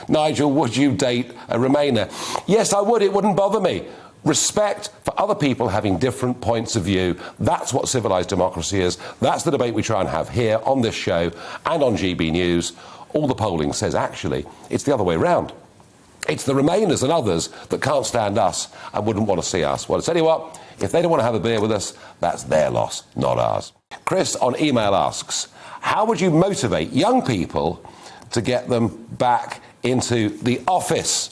Nigel, would you date a Remainer? Yes, I would. It wouldn't bother me. Respect for other people having different points of view. That's what civilised democracy is. That's the debate we try and have here on this show and on GB News. All the polling says, actually, it's the other way round. It's the Remainers and others that can't stand us and wouldn't want to see us. Well, I tell you what, if they don't want to have a beer with us, that's their loss, not ours. Chris on email asks, how would you motivate young people to get them back into the office?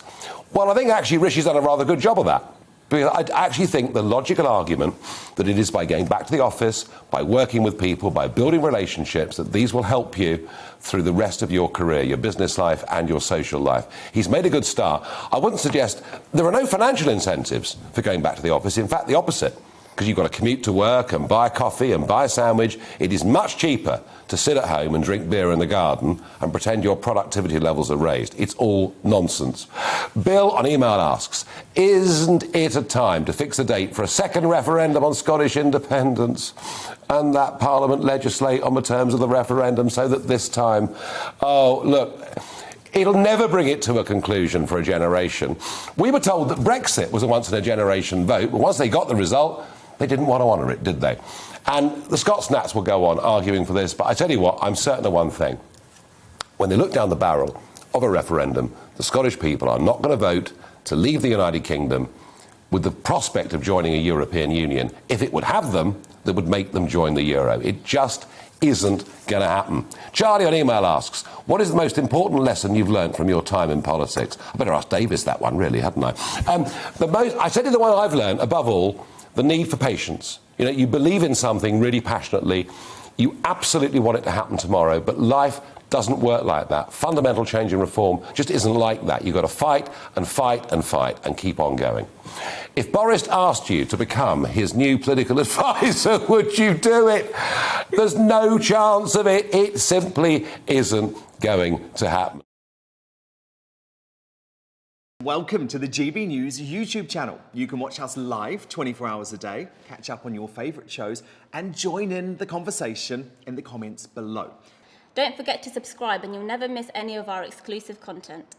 Well, I think actually Rishi's done a rather good job of that. Because I actually think the logical argument that it is by going back to the office, by working with people, by building relationships, that these will help you through the rest of your career, your business life and your social life. He's made a good start. I wouldn't suggest there are no financial incentives for going back to the office. In fact, the opposite. Because you've got to commute to work and buy a coffee and buy a sandwich. It is much cheaper to sit at home and drink beer in the garden and pretend your productivity levels are raised. It's all nonsense. Bill on email asks, isn't it a time to fix a date for a second referendum on Scottish independence and that Parliament legislate on the terms of the referendum so that this time... Oh, look... It'll never bring it to a conclusion for a generation. We were told that Brexit was a once-in-a-generation vote, but once they got the result, they didn't want to honour it, did they? And the Scots Nats will go on arguing for this, but I tell you what, I'm certain of one thing. When they look down the barrel of a referendum, the Scottish people are not going to vote to leave the United Kingdom with the prospect of joining a European Union. If it would have them, that would make them join the euro. It just isn't going to happen. Charlie on email asks, what is the most important lesson you've learned from your time in politics? I better ask Davis that one, really, hadn't I? I said the one I've learned, above all, the need for patience. You know, you believe in something really passionately, you absolutely want it to happen tomorrow, but life doesn't work like that. Fundamental change and reform just isn't like that. You've got to fight and fight and fight and keep on going. If Boris asked you to become his new political advisor, would you do it? There's no chance of it. It simply isn't going to happen. Welcome to the GB News YouTube channel. You can watch us live 24 hours a day, catch up on your favourite shows and join in the conversation in the comments below. Don't forget to subscribe and you'll never miss any of our exclusive content.